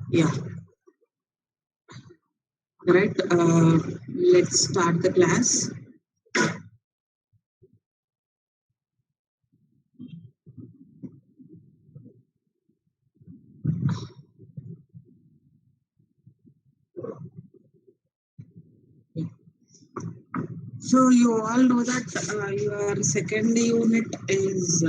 Yeah, right. Let's start the class. So you all know that your second unit is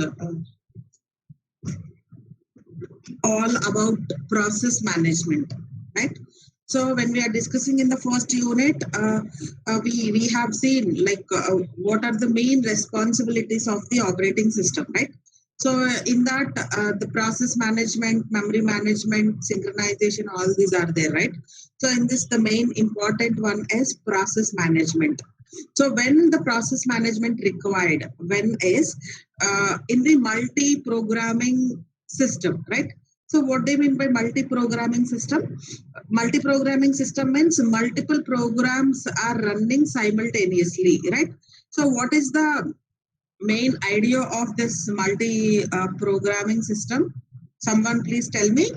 all about process management, right? So when we are discussing in the first unit, we have seen like what are the main responsibilities of the operating system, right? So in that, the process management, memory management, synchronization, all these are there, right? So in this, the main important one is process management. So when the process management required, when is in the multi-programming system, right? So what they mean by multi-programming system? Multi-programming system means multiple programs are running simultaneously, right? So what is the main idea of this multi-programming system? Someone please tell me.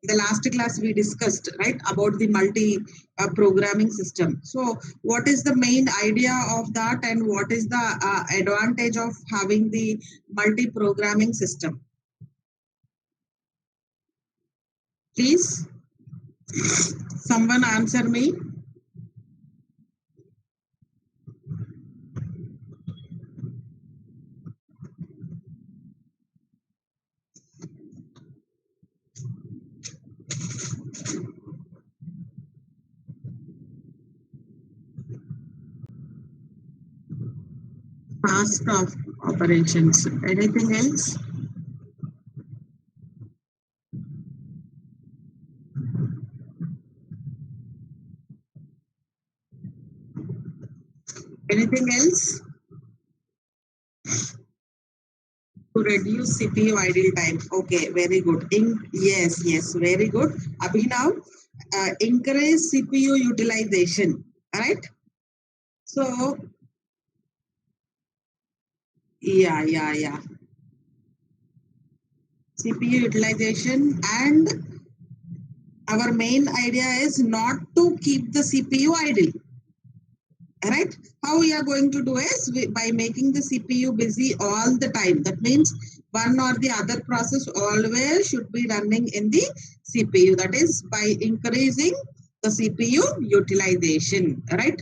The last class we discussed, right, about the multi-programming system. So what is the main idea of that and what is the advantage of having the multi-programming system? Please, someone answer me. Past of operations. Anything else? Anything else? To reduce CPU idle time. Okay, very good. Yes, yes, very good. Abhinav, encourage CPU utilization. Right? So, yeah. CPU utilization, and our main idea is not to keep the CPU idle. Right? How we are going to do is by making the CPU busy all the time. That means one or the other process always should be running in the CPU. That is by increasing the CPU utilization, right?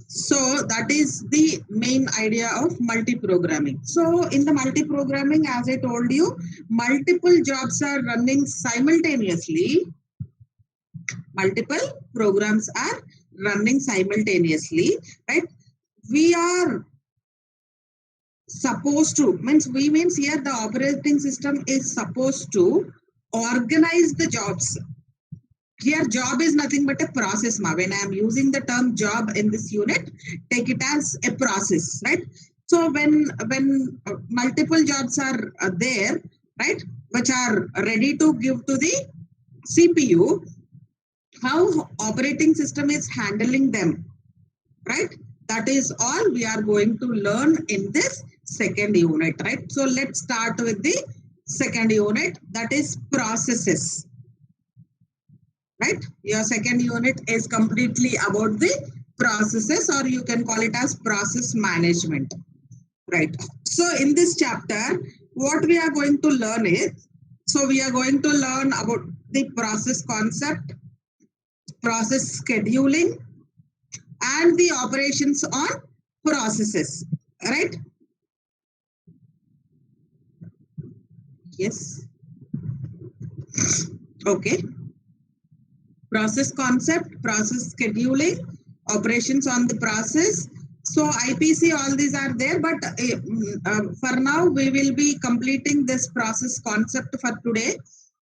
So that is the main idea of multi-programming. So in the multi-programming, as I told you, multiple jobs are running simultaneously. Multiple programs are running simultaneously, right? We are supposed to, means here the operating system is supposed to organize the jobs. Here job is nothing but a process. When I am using the term job in this unit, take it as a process, right? So when multiple jobs are there, right, which are ready to give to the CPU, how operating system is handling them, right? That is all we are going to learn in this second unit, right? So let's start with the second unit, that is processes, right? Your second unit is completely about the processes, or you can call it as process management, right? So in this chapter, what we are going to learn is, so we are going to learn about the process concept, process scheduling, and the operations on processes, right? Yes. Okay. Process concept, process scheduling, operations on the process. So IPC, all these are there, but for now we will be completing this process concept for today.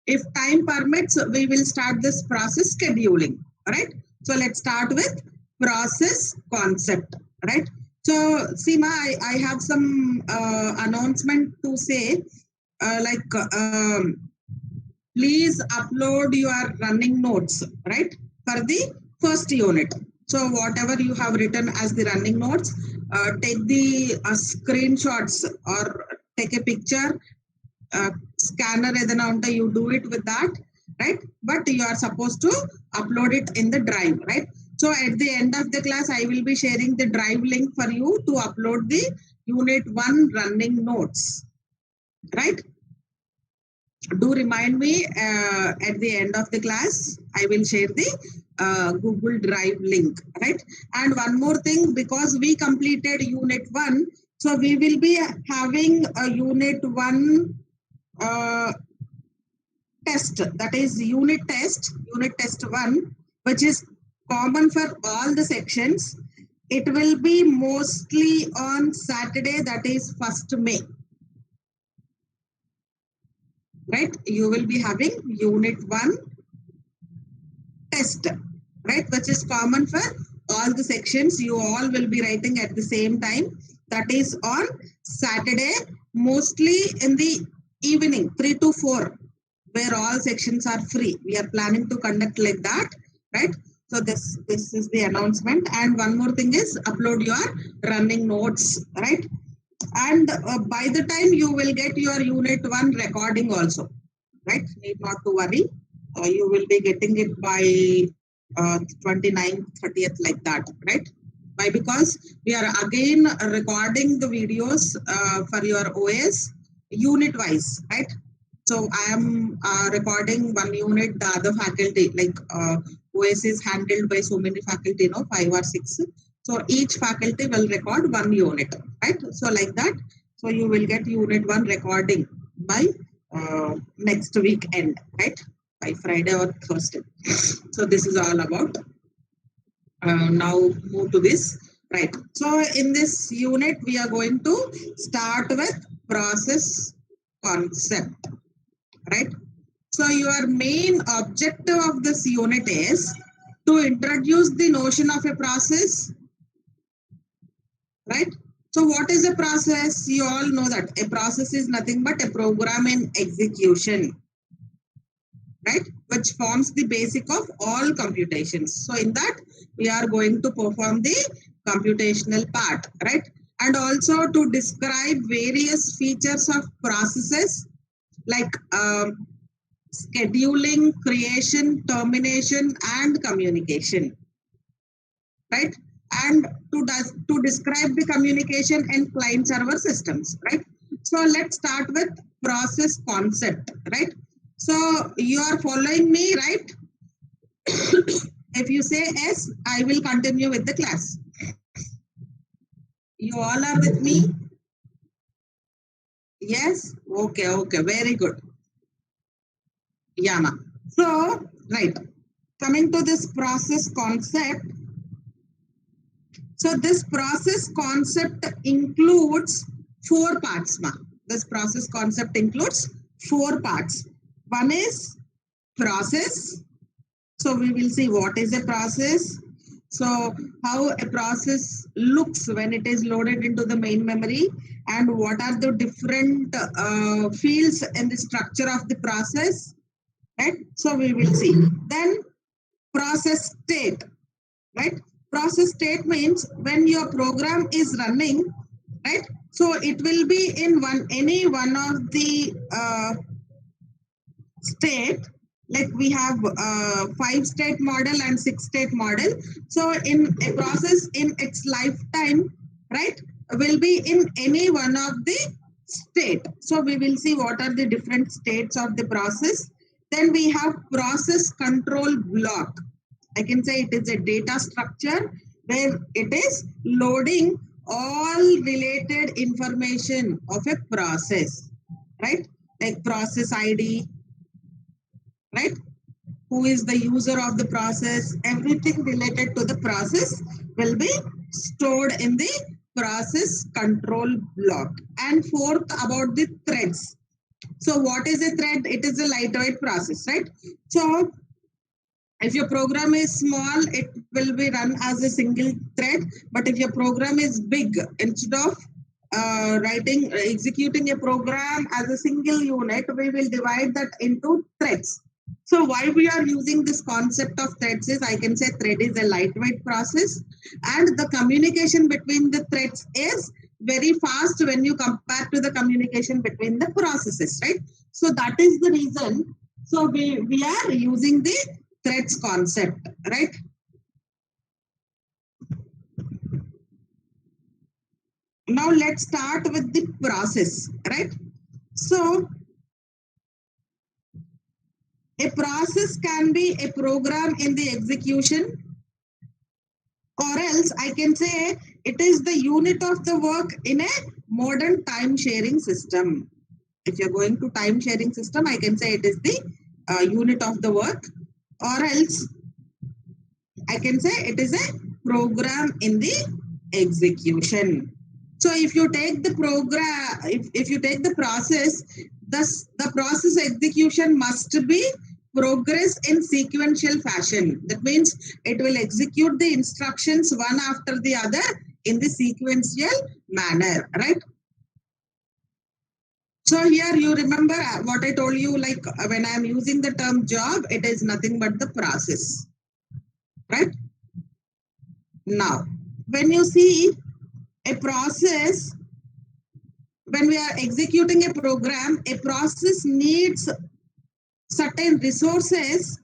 If time permits, we will start this process scheduling, right? So let's start with process concept, right? So Seema, I have some announcement to say, please upload your running notes, right, for the first unit. So whatever you have written as the running notes, take the screenshots or take a picture, scanner, you do it with that, right? But you are supposed to upload it in the drive, right? So at the end of the class, I will be sharing the drive link for you to upload the unit 1 running notes, right? Do remind me at the end of the class, I will share the Google Drive link, right? And one more thing, because we completed unit 1, so we will be having a unit 1 uh, test, that is unit test 1, which is common for all the sections. It will be mostly on Saturday, that is 1st May, right? You will be having unit 1 test, right? Which is common for all the sections. You all will be writing at the same time. That is on Saturday, mostly in the evening, 3 to 4, where all sections are free. We are planning to conduct like that, right? So this is the announcement. And one more thing is upload your running notes, right? And by the time you will get your unit 1 recording also, right? Need not to worry. You will be getting it by 29th, 30th, like that, right? Why? Because we are again recording the videos for your OS unit wise, right? So I am recording one unit, the other faculty, like OS is handled by so many faculty, 5 or 6. So each faculty will record one unit, right? So like that. So you will get unit 1 recording by next week end, right? By Friday or Thursday. So this is all about. Now move to this, right? So in this unit, we are going to start with process concept, right? So your main objective of this unit is to introduce the notion of a process, right? So what is a process? You all know that a process is nothing but a program in execution, right? Which forms the basic of all computations. So in that, we are going to perform the computational part, right? And also to describe various features of processes like scheduling, creation, termination, and communication, right? And to describe the communication in client server systems, right? So let's start with process concept, right? So you are following me, right? If you say yes, I will continue with the class. You all are with me? Yes? Okay, okay, very good. Yana. So, right, coming to this process concept. So this process concept includes 4 parts, ma. This process concept includes 4 parts. One is process. So we will see what is a process. So how a process looks when it is loaded into the main memory, and what are the different fields in the structure of the process, right? So we will see. Then process state, right? Process state means when your program is running, right? So it will be in any one of the state, like we have 5-state model and 6-state model. So in a process in its lifetime, right, will be in any one of the state. So we will see what are the different states of the process. Then we have process control block. I can say it is a data structure where it is loading all related information of a process, right? Like process ID, right? Who is the user of the process? Everything related to the process will be stored in the process control block. And fourth, about the threads. So what is a thread? It is a lightweight process, right? So if your program is small, it will be run as a single thread. But if your program is big, instead of executing a program as a single unit, we will divide that into threads. So why we are using this concept of threads is, I can say thread is a lightweight process, and the communication between the threads is very fast when you compare to the communication between the processes, right? So that is the reason So we are using the threads concept, right? Now let's start with the process, right? So a process can be a program in the execution, or else I can say it is the unit of the work in a modern time sharing system. If you're going to time sharing system, I can say it is the unit of the work, or else I can say it is a program in the execution. So if you take the program, if you take the process, thus the process execution must be progress in sequential fashion. That means it will execute the instructions one after the other in the sequential manner, right? So here you remember what I told you, like when I am using the term job, it is nothing but the process, right? Now, when you see a process, when we are executing a program, a process needs certain resources,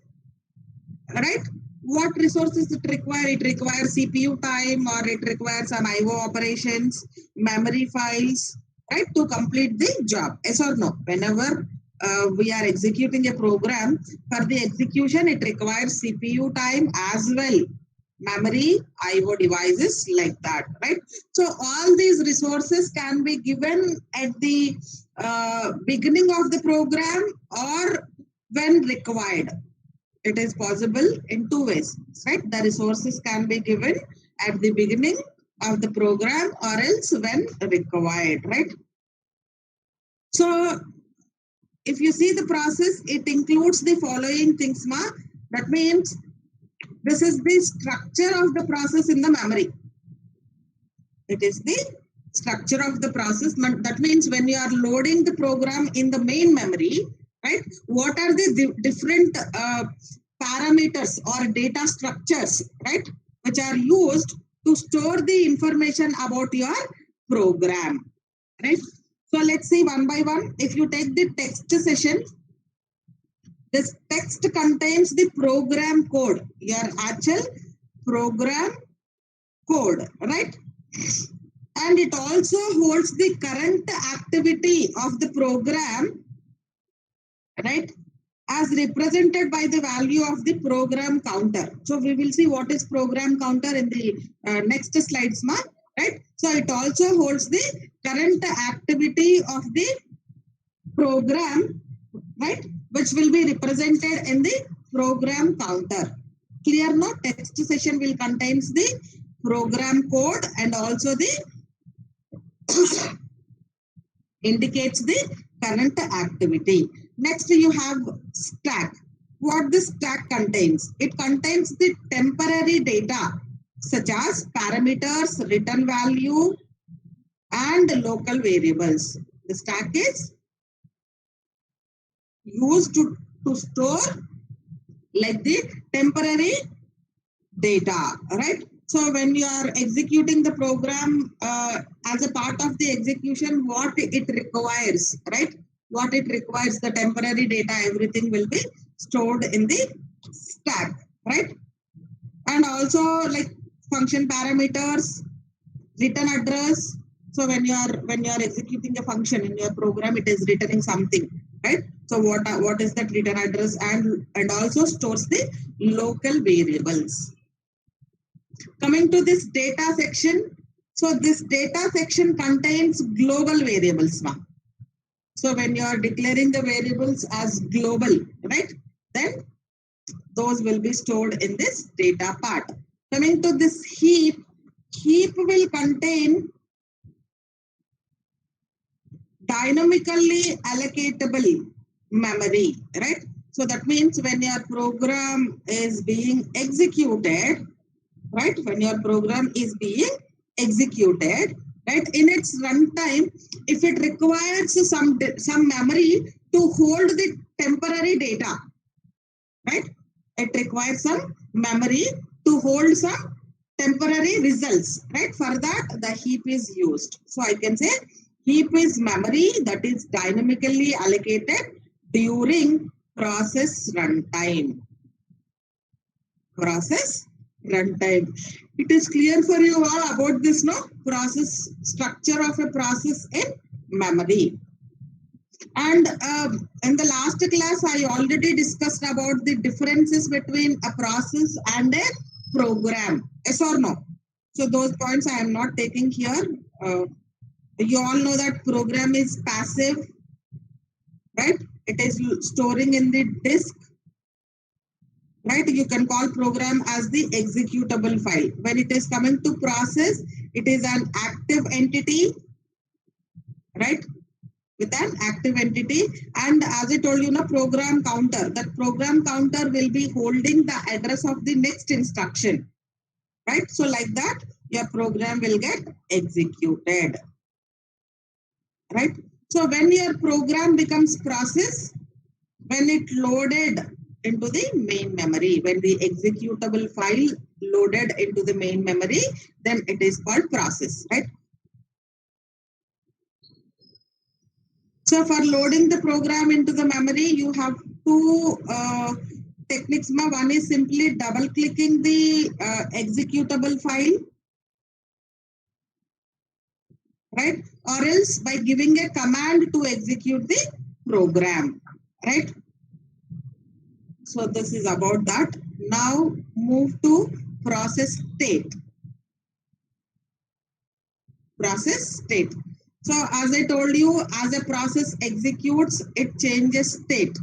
right? What resources it require? It requires CPU time, or it requires some IO operations, memory files, right, to complete the job. Yes or no? Whenever we are executing a program, for the execution, it requires CPU time as well, memory, IO devices, like that, right? So all these resources can be given at the beginning of the program or when required. It is possible in two ways, right? The resources can be given at the beginning of the program or else when required, right? So if you see the process, it includes the following things, ma. That means this is the structure of the process in the memory. It is the structure of the process. That means when you are loading the program in the main memory, right, what are the different parameters or data structures, right, which are used to store the information about your program, right? So let's see one by one. If you take the text session, this text contains the program code, your actual program code, right? And it also holds the current activity of the program, right, as represented by the value of the program counter. So we will see what is program counter in the next slides, ma, right? So it also holds the current activity of the program, right, which will be represented in the program counter. Clear? No? Text session will contains the program code and also the indicates the current activity. Next, you have stack. What this stack contains? It contains the temporary data such as parameters, return value, and local variables. The stack is used to store like the temporary data, right? So when you are executing the program as a part of the execution, what it requires, right? What it requires, the temporary data, everything will be stored in the stack, right? And also like function parameters, return address. So when you are executing a function in your program, it is returning something, right? So what is that return address, and also stores the local variables. Coming to this data section, so this data section contains global variables now. So when you are declaring the variables as global, right, then those will be stored in this data part. Coming to this heap will contain dynamically allocatable memory, right? So that means when your program is being executed, right, when your program is being executed, right, in its runtime, if it requires some memory to hold the temporary data, right, it requires some memory to hold some temporary results, right? For that, the heap is used. So I can say heap is memory that is dynamically allocated during process runtime. Process runtime. It is clear for you all about this, no? Process structure of a process in memory. And in the last class, I already discussed about the differences between a process and a program. Yes or no? So those points I am not taking here. You all know that program is passive, right? It is storing in the disk, right? You can call program as the executable file. When it is coming to process, it is an active entity, right? With an active entity. And as I told you, program counter. That program counter will be holding the address of the next instruction, right? So like that, your program will get executed, right? So when your program becomes process, when it loaded into the main memory, when the executable file loaded into the main memory, then it is called process, right? So for loading the program into the memory, you have two techniques. One is simply double clicking the executable file, right? Or else by giving a command to execute the program, right? So this is about that. Now move to process state. Process state. So as I told you, as a process executes, it changes state,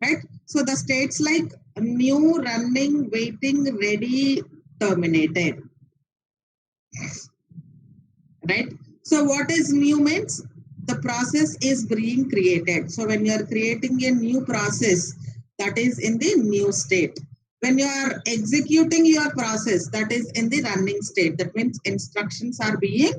right? So the states like new, running, waiting, ready, terminated, right? So what is new means? The process is being created. So when you are creating a new process, that is in the new state. When you are executing your process, that is in the running state. That means instructions are being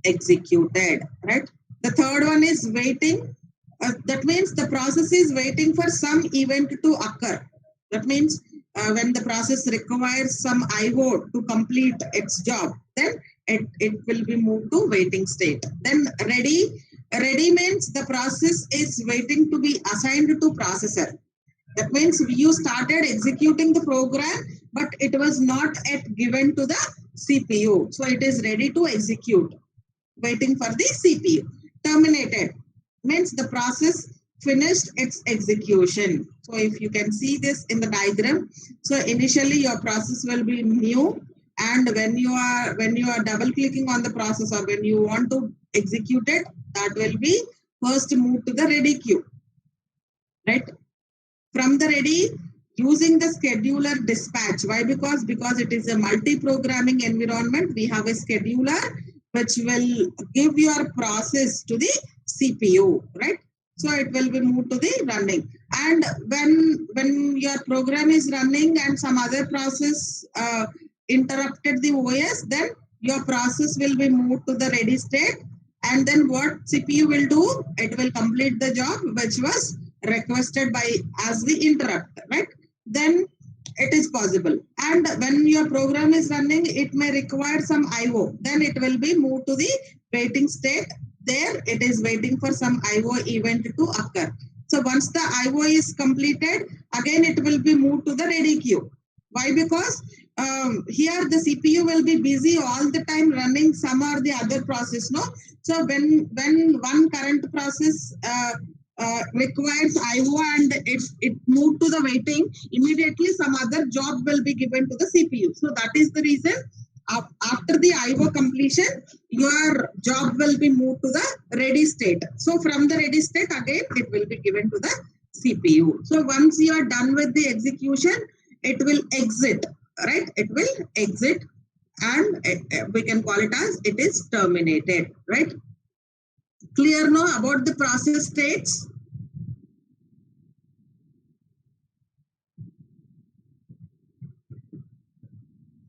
executed, right? The third one is waiting. That means the process is waiting for some event to occur. That means when the process requires some IO to complete its job, then it will be moved to waiting state. Then ready. Ready means the process is waiting to be assigned to processor. That means you started executing the program, but it was not yet given to the CPU. So it is ready to execute, waiting for the CPU. Terminated means the process finished its execution. So if you can see this in the diagram, so initially your process will be new, and when you are double clicking on the process or when you want to execute it, that will be first moved to the ready queue, right? From the ready, using the scheduler dispatch. Why? Because it is a multi-programming environment. We have a scheduler which will give your process to the CPU, right? So it will be moved to the running. And when your program is running and some other process interrupted the OS, then your process will be moved to the ready state. And then what CPU will do? It will complete the job which was requested by as the interrupt, right? Then it is possible. And when your program is running, it may require some IO. Then it will be moved to the waiting state. There it is waiting for some IO event to occur. So once the IO is completed, again it will be moved to the ready queue. Why? Because here the CPU will be busy all the time running some or the other process, no? So when one current process requires IO and it moved to the waiting, immediately some other job will be given to the CPU. So that is the reason after the IO completion, your job will be moved to the ready state. So from the ready state, again, it will be given to the CPU. So once you are done with the execution, it will exit, right? It will exit, and we can call it as it is terminated, right? Clear now about the process states?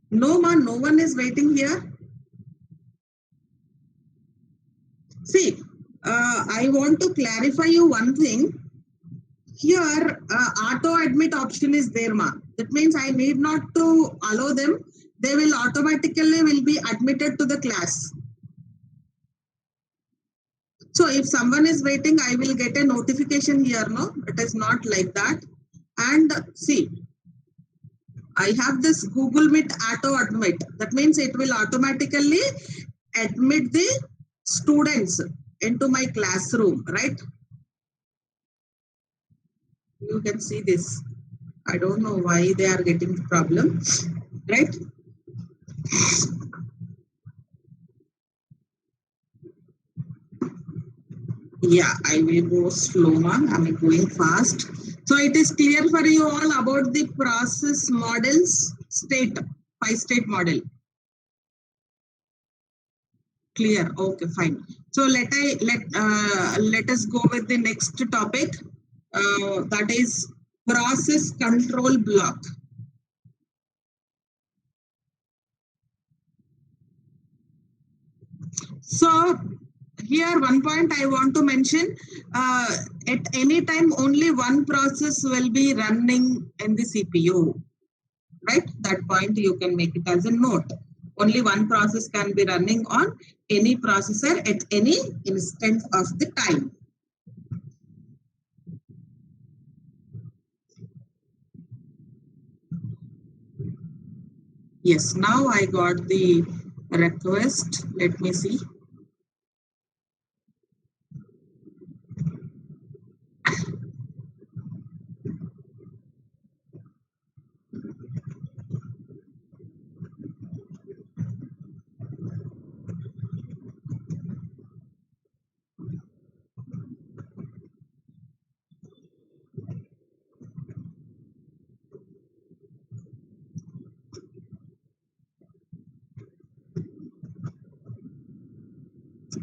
No, man, no one is waiting here. See, I want to clarify you one thing. Here, auto admit option is there, ma. That means I need not to allow them. They will automatically will be admitted to the class. So if someone is waiting, I will get a notification here. No, it is not like that. And see, I have this Google Meet auto admit. That means it will automatically admit the students into my classroom, right? You can see this. I don't know why they are getting the problem, right? Yeah, I will go slow, man. I'm going fast. So it is clear for you all about the process models state, 5-state model. Clear. Okay, fine. So let us go with the next topic. That is process control block. So here one point I want to mention, at any time only one process will be running in the CPU, right? That point you can make it as a note. Only one process can be running on any processor at any instant of the time. Yes, now I got the request. Let me see.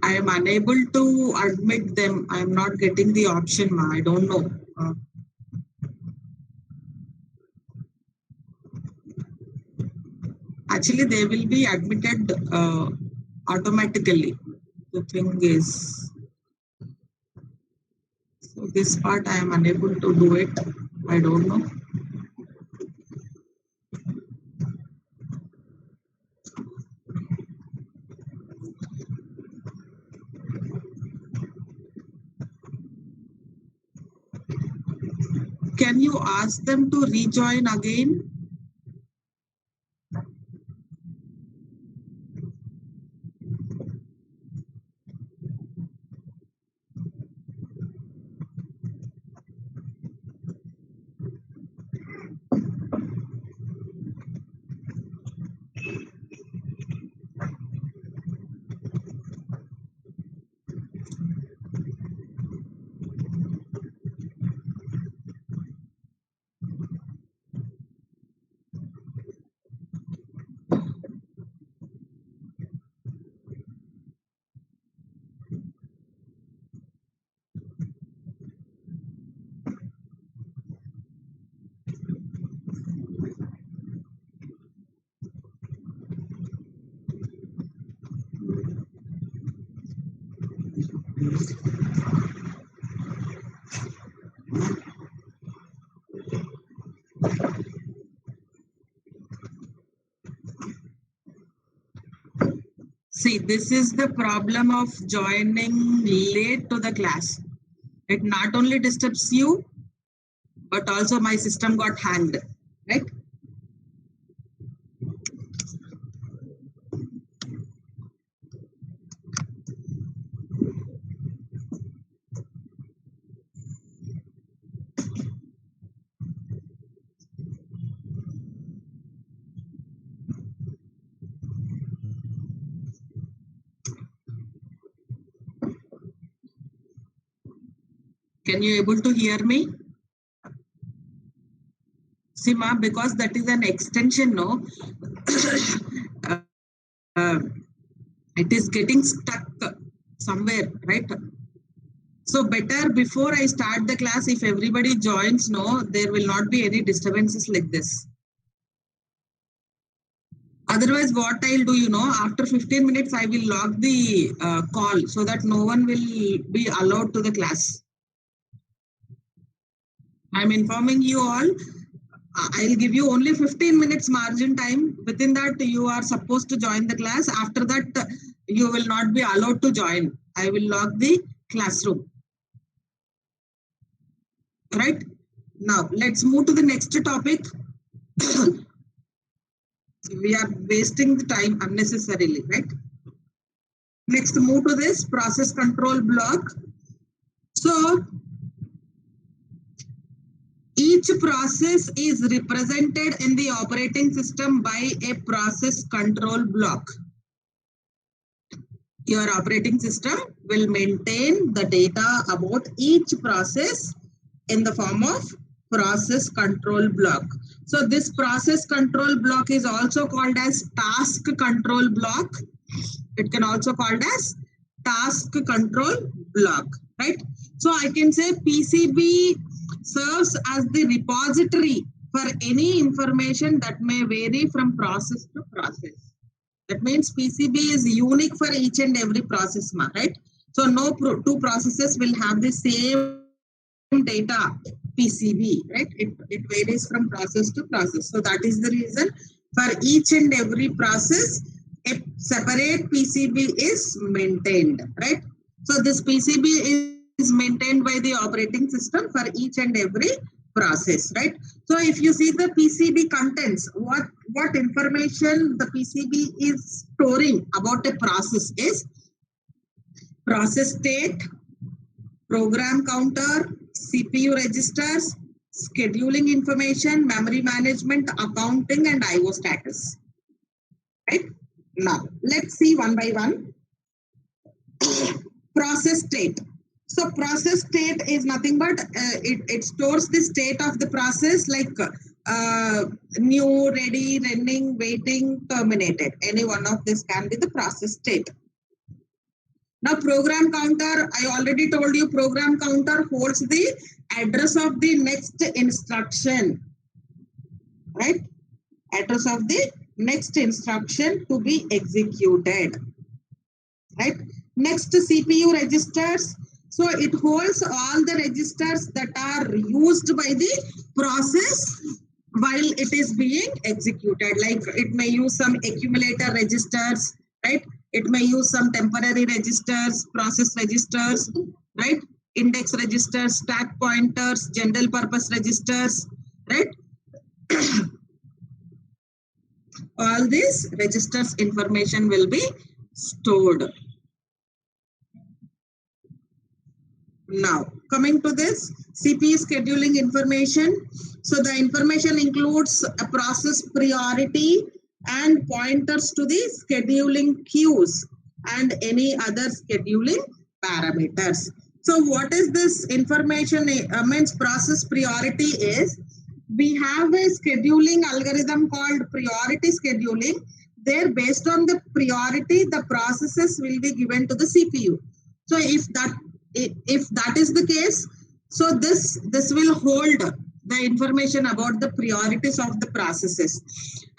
I am unable to admit them. I am not getting the option. I don't know. Actually, they will be admitted automatically. The thing is, so this part I am unable to do it. I don't know. Can you ask them to rejoin again? See, this is the problem of joining late to the class. It not only disturbs you, but also my system got hanged, right? Can you able to hear me? Sima, because that is an extension, no? uh, uh, it is getting stuck somewhere, right? So better before I start the class, if everybody joins, no, there will not be any disturbances like this. Otherwise, what I'll do, after 15 minutes, I will log the call so that no one will be allowed to the class. I'm informing you all. I'll give you only 15 minutes margin time. Within that, you are supposed to join the class. After that, you will not be allowed to join. I will log the classroom. Right? Now, let's move to the next topic. We are wasting the time unnecessarily, right? Next, move to this process control block. So, each process is represented in the operating system by a process control block. Your operating system will maintain the data about each process in the form of process control block. So this process control block is also called as task control block. It can also called as task control block, right? So I can say PCB serves as the repository for any information that may vary from process to process. That means PCB is unique for each and every process, right? So no two processes will have the same data PCB, right? It varies from process to process. So that is the reason for each and every process, a separate PCB is maintained, right? So this PCB is maintained by the operating system for each and every process, right? So if you see the PCB contents, what information the PCB is storing about a process is process state, program counter, CPU registers, scheduling information, memory management, accounting, and IO status. Right? Now, let's see one by one. Process state. So process state is nothing but it stores the state of the process like new, ready, running, waiting, terminated. Any one of this can be the process state. Now program counter, I already told you program counter holds the address of the next instruction, right? Address of the next instruction to be executed, right? Next, CPU registers. So it holds all the registers that are used by the process while it is being executed. Like it may use some accumulator registers, right? It may use some temporary registers, process registers, right? Index registers, stack pointers, general purpose registers, right? All these registers information will be stored. Now, coming to this CPU scheduling information. So the information includes a process priority and pointers to the scheduling queues and any other scheduling parameters. So what is this information? Means process priority is, we have a scheduling algorithm called priority scheduling. There, based on the priority, the processes will be given to the CPU. So if that is the case, so this will hold the information about the priorities of the processes,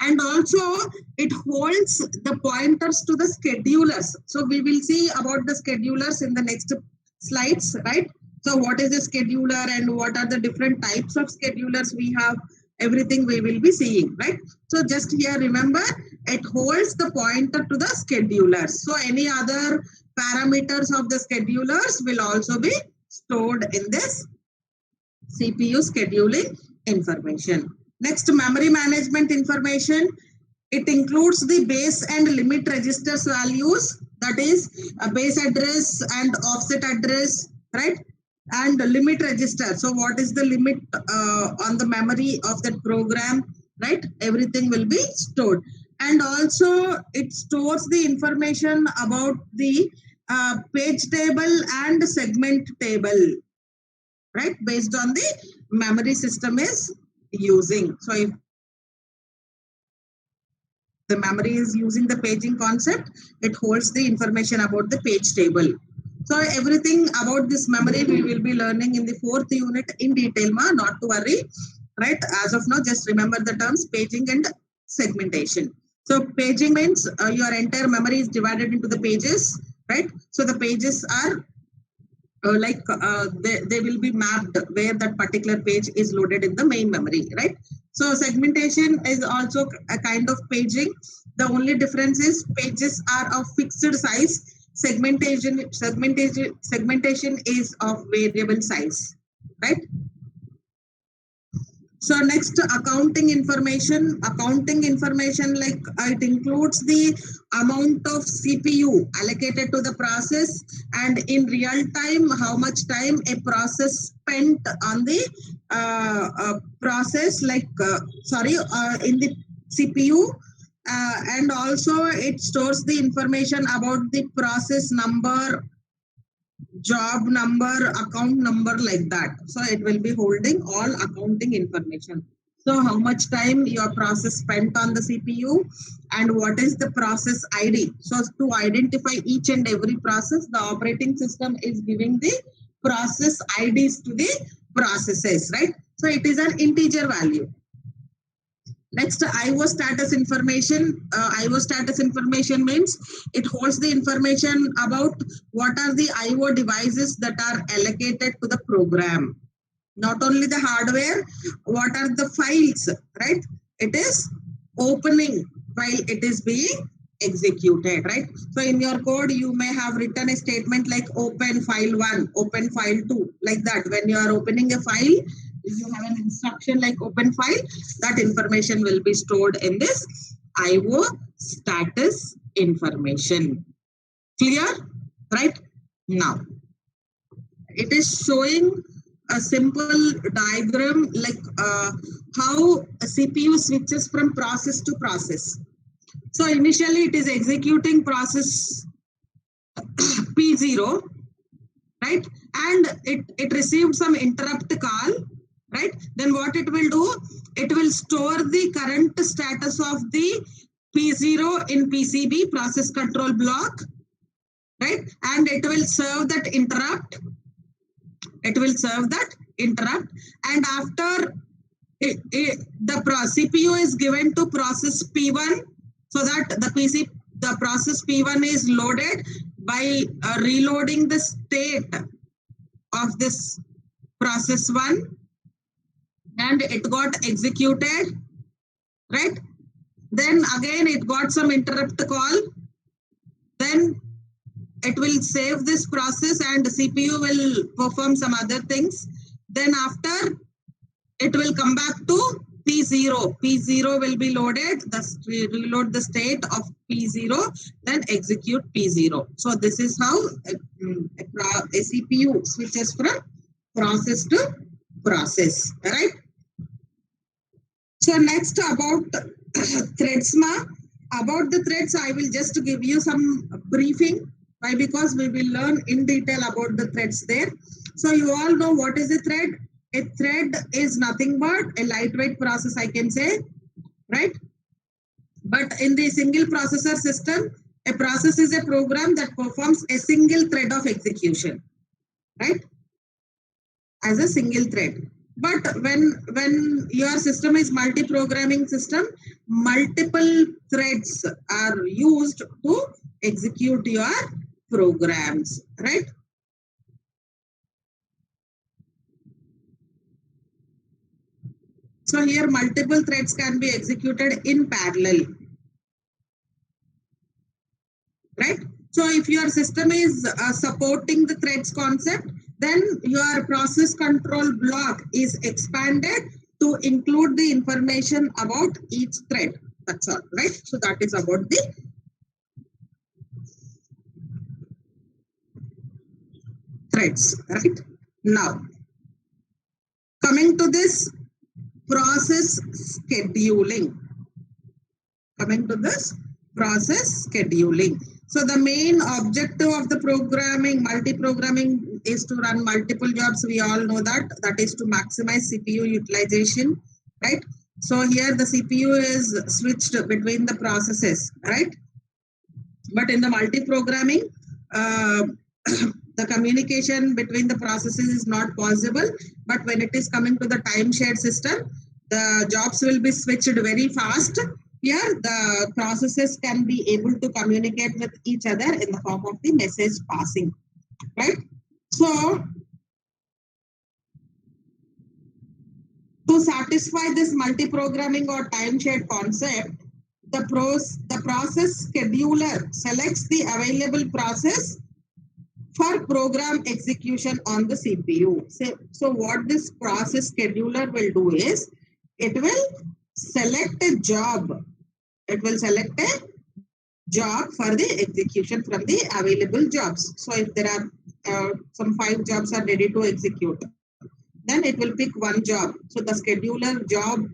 and also it holds the pointers to the schedulers. So we will see about the schedulers in the next slides, right? So what is the scheduler and what are the different types of schedulers we have, everything we will be seeing, right? So just here remember, it holds the pointer to the schedulers. So any other parameters of the schedulers will also be stored in this CPU scheduling information. Next, memory management information. It includes the base and limit registers values, that is a base address and offset address, right? And the limit register. So what is the limit on the memory of that program, right? Everything will be stored. And also it stores the information about the page table and segment table, right? Based on the memory system is using. So if the memory is using the paging concept, it holds the information about the page table. So everything about this memory we will be learning in the 4th unit in detail, not to worry, right? As of now, just remember the terms paging and segmentation. So paging means your entire memory is divided into the pages, right? So the pages are they will be mapped where that particular page is loaded in the main memory, right? So segmentation is also a kind of paging. The only difference is pages are of fixed size segmentation is of variable size, right? So next, accounting information. Accounting information, like it includes the amount of CPU allocated to the process, and in real time, how much time a process spent on the process, like in the CPU. And also it stores the information about the process number, job number, account number, like that. So it will be holding all accounting information. So how much time your process spent on the CPU, and what is the process ID. So to identify each and every process, the operating system is giving the process IDs to the processes, right? So it is an integer value. Next, IO status information. IO status information means it holds the information about what are the IO devices that are allocated to the program. Not only the hardware, what are the files, right? It is opening while it is being executed, right? So in your code, you may have written a statement like open file 1, open file 2, like that. When you are opening a file, if you have an instruction like open file, that information will be stored in this IO status information. Clear? Right? Now, it is showing a simple diagram like how a CPU switches from process to process. So initially it is executing process P0, right? And it received some interrupt call, right? Then what it will do, it will store the current status of the P0 in PCB, process control block, right? And it will serve that interrupt. It will serve that interrupt. And after the CPU is given to process P1, so that the process P1 is loaded by reloading the state of this process 1, and it got executed, right? Then again it got some interrupt call. Then it will save this process and the CPU will perform some other things. Then after, it will come back to P0. P0 will be loaded, reload the state of P0, then execute P0. So this is how a CPU switches from process to process, right? So next, about threads. About the threads, I will just give you some briefing. Why? Because we will learn in detail about the threads there. So you all know what is a thread. A thread is nothing but a lightweight process, I can say, right? But in the single processor system, a process is a program that performs a single thread of execution, right? As a single thread. But when your system is multi-programming system, multiple threads are used to execute your programs, right? So here multiple threads can be executed in parallel, right? So if your system is supporting the threads concept, then your process control block is expanded to include the information about each thread. That's all, right? So that is about the threads, right? Now, coming to this process scheduling. Coming to this process scheduling. So the main objective of the programming, multi-programming, is to run multiple jobs. We all know that. That is to maximize CPU utilization, right? So here the CPU is switched between the processes, right? But in the multi-programming, the communication between the processes is not possible. But when it is coming to the time-shared system, the jobs will be switched very fast. Here, the processes can be able to communicate with each other in the form of the message passing, right? So, to satisfy this multi-programming or time-shared concept, the process scheduler selects the available process for program execution on the CPU. So what this process scheduler will do is, it will select a job. It will select a job for the execution from the available jobs. So if there are some 5 jobs are ready to execute, then it will pick one job. So the scheduler job,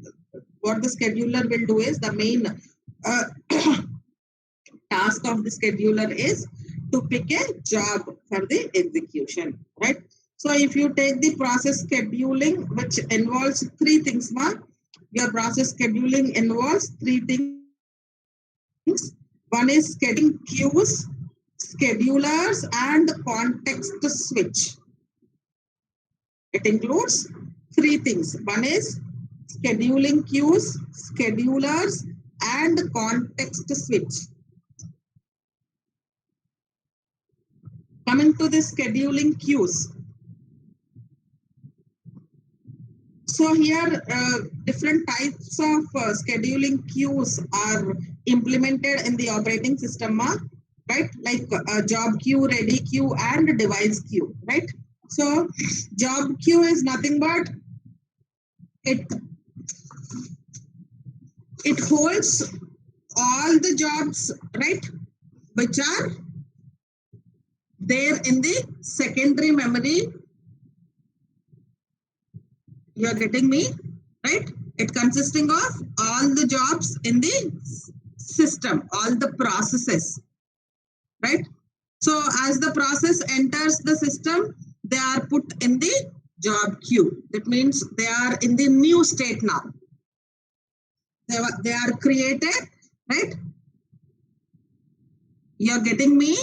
what the scheduler will do is, the main uh, task of the scheduler is to pick a job for the execution, right? So if you take the process scheduling, which involves 3 things, your process scheduling involves 3 things. One is scheduling queues, schedulers, and context switch. It includes 3 things. One is scheduling queues, schedulers, and context switch. Coming to the scheduling queues. So here, different types of scheduling queues are implemented in the operating system, right? Like job queue, ready queue, and device queue, right? So job queue is nothing but it holds all the jobs, right, which are there in the secondary memory. You are getting me, right? It consisting of all the jobs in the system, all the processes, right? So as the process enters the system, they are put in the job queue. That means they are in the new state now. They are created, right? You are getting me,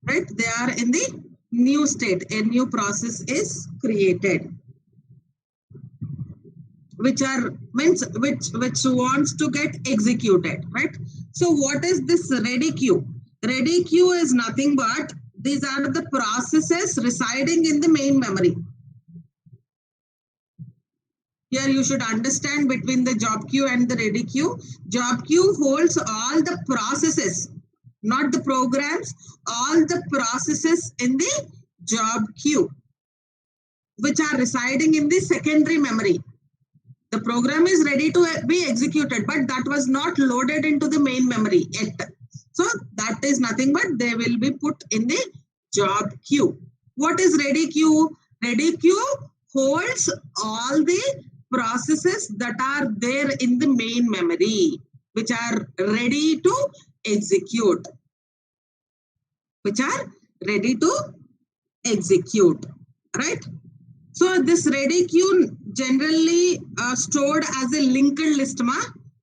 right? They are in the new state. A new process is created, which wants to get executed, right? So what is this ready queue? Ready queue is nothing but these are the processes residing in the main memory. Here you should understand between the job queue and the ready queue. Job queue holds all the processes, not the programs, all the processes in the job queue, which are residing in the secondary memory. The program is ready to be executed, but that was not loaded into the main memory yet. So that is nothing but they will be put in the job queue. What is ready queue? Ready queue holds all the processes that are there in the main memory, which are ready to execute. Which are ready to execute, right? So this ready queue generally stored as a linked list.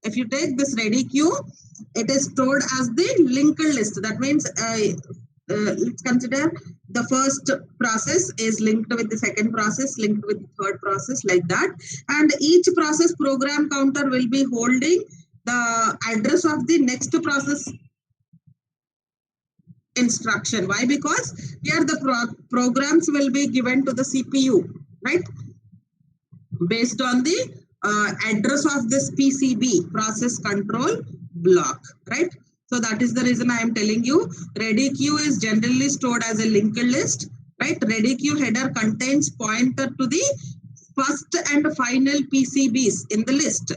If you take this ready queue, it is stored as the linked list. That means let's consider the first process is linked with the second process, linked with the third process, like that. And each process program counter will be holding the address of the next process instruction. Why? Because here the programs will be given to the CPU, right? Based on the address of this PCB, process control block, right? So that is the reason I am telling you ready queue is generally stored as a linked list, right? Ready queue header contains pointer to the first and final PCBs in the list,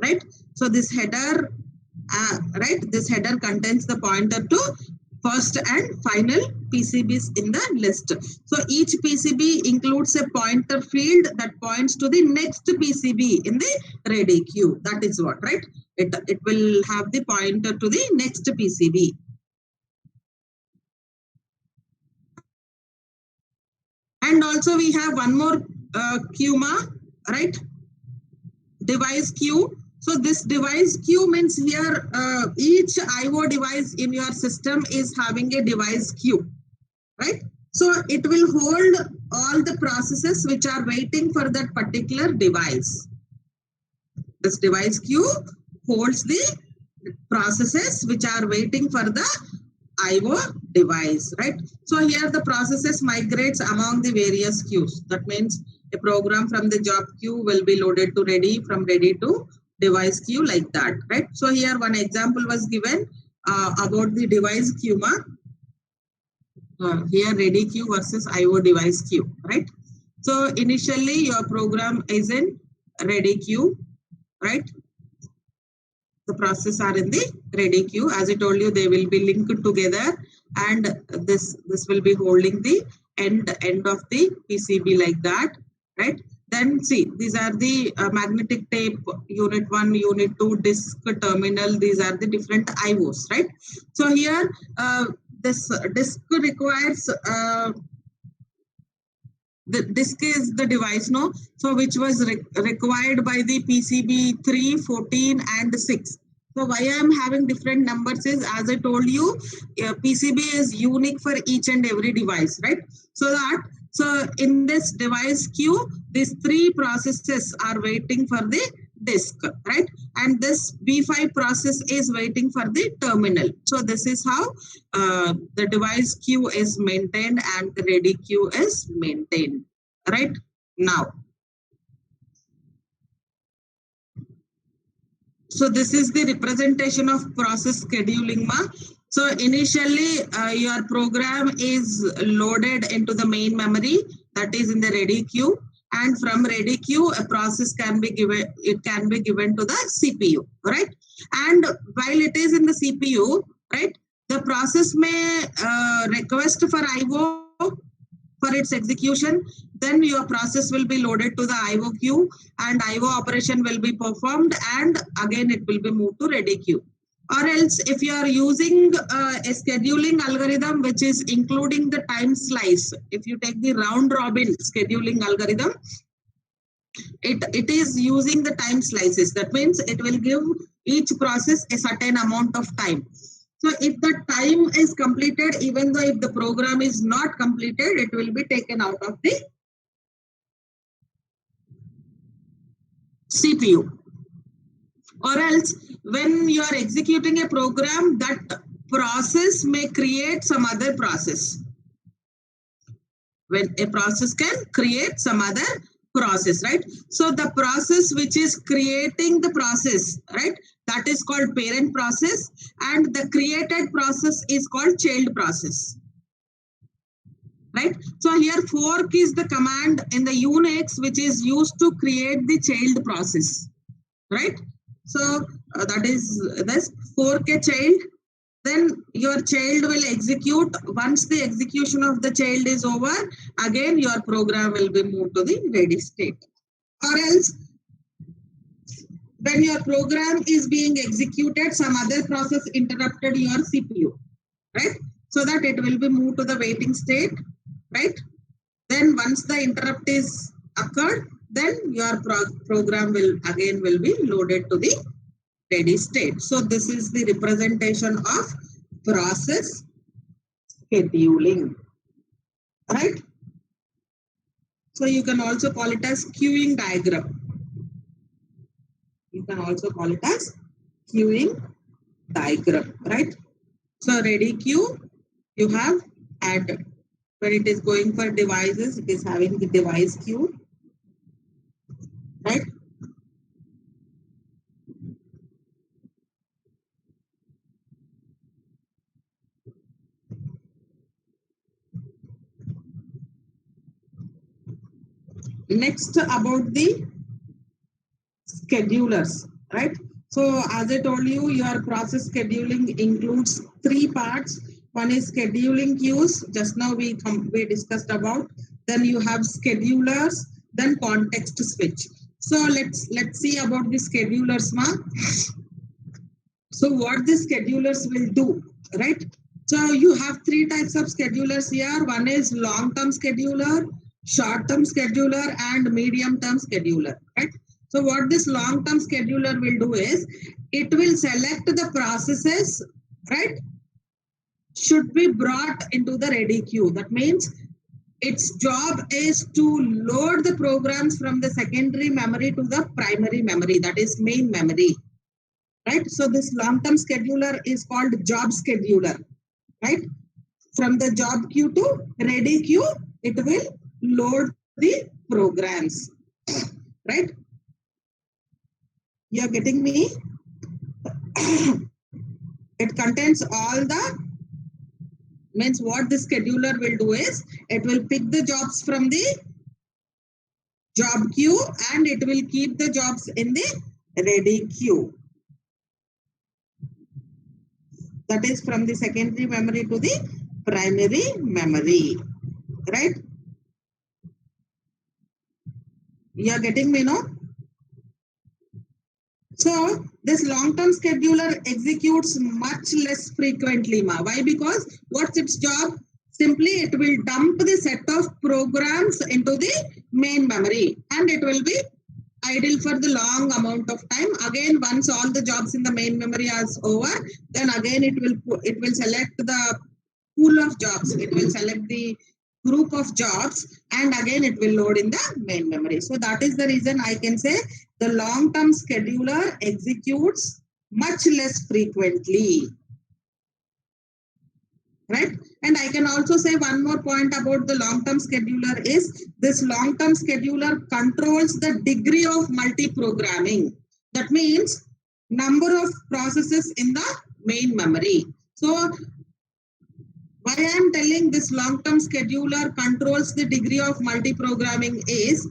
right? So this header, right? This header contains the pointer to first and final PCBs in the list. So each PCB includes a pointer field that points to the next PCB in the ready queue. That is what, right? It will have the pointer to the next PCB. And also we have one more queue, right? Device queue. So this device queue means here each IO device in your system is having a device queue, right? So it will hold all the processes which are waiting for that particular device. This device queue holds the processes which are waiting for the IO device, right? So here the processes migrates among the various queues. That means a program from the job queue will be loaded to ready, from ready to device queue like that, right? So here one example was given about the device queue. Here ready queue versus IO device queue, right? So initially your program is in ready queue, right? The process are in the ready queue. As I told you, they will be linked together, and this will be holding the end of the PCB like that, right? Then see, these are the magnetic tape, unit 1, unit 2, disk, terminal. These are the different IOs, right? So here this disk requires the disk is the device, no? So which was required by the PCB 3, 14 and 6. So why I am having different numbers is, as I told you, PCB is unique for each and every device, right? So in this device queue, these 3 processes are waiting for the disk, right? And this B5 process is waiting for the terminal. So this is how the device queue is maintained and the ready queue is maintained, right? Now, so this is the representation of process scheduling, ma. So initially your program is loaded into the main memory, that is in the ready queue, and from ready queue a process can be given, it can be given to the CPU, right? And while it is in the CPU, right, the process may request for IO for its execution. Then your process will be loaded to the IO queue and IO operation will be performed, and again it will be moved to ready queue. Or else if you are using a scheduling algorithm which is including the time slice, if you take the round robin scheduling algorithm, it is using the time slices. That means it will give each process a certain amount of time. So if the time is completed, even though if the program is not completed, it will be taken out of the CPU. Or else when you are executing a program, that process may create some other process. When a process can create some other process, right? So the process which is creating the process, right, that is called parent process, and the created process is called child process, right? So here fork is the command in the Unix which is used to create the child process, right? So that is this fork a child, then your child will execute. Once the execution of the child is over, again your program will be moved to the ready state. Or else when your program is being executed, some other process interrupted your CPU, right? So that it will be moved to the waiting state, right? Then once the interrupt is occurred, then your program will be loaded to the ready state. So this is the representation of process scheduling, right? So you can also call it as queuing diagram. You can also call it as queuing diagram, right? So ready queue, you have added. When it is going for devices, it is having the device queue, right? Next, about the schedulers, right? So as I told you, your process scheduling includes 3 parts. One is scheduling queues, just now we discussed about. Then you have schedulers, then context switch. So let's see about the schedulers, ma. So what the schedulers will do, right? So you have 3 types of schedulers here. One is long-term scheduler, short-term scheduler, and medium-term scheduler, right? So what this long-term scheduler will do is, it will select the processes, right, should be brought into the ready queue. That means its job is to load the programs from the secondary memory to the primary memory, that is main memory, right? So this long-term scheduler is called job scheduler, right? From the job queue to ready queue, it will load the programs, right? You are getting me? It contains all the, means what the scheduler will do is it will pick the jobs from the job queue and it will keep the jobs in the ready queue. That is from the secondary memory to the primary memory, right? You are getting me, no? So this long-term scheduler executes much less frequently, ma. Why? Because what's its job? Simply it will dump the set of programs into the main memory and it will be idle for the long amount of time. Again, once all the jobs in the main memory are over, then again it will select the pool of jobs. It will select the group of jobs and again it will load in the main memory. So that is the reason I can say the long-term scheduler executes much less frequently. Right? And I can also say one more point about the long-term scheduler is this long-term scheduler controls the degree of multi-programming. That means number of processes in the main memory. So why I am telling this long-term scheduler controls the degree of multi-programming is,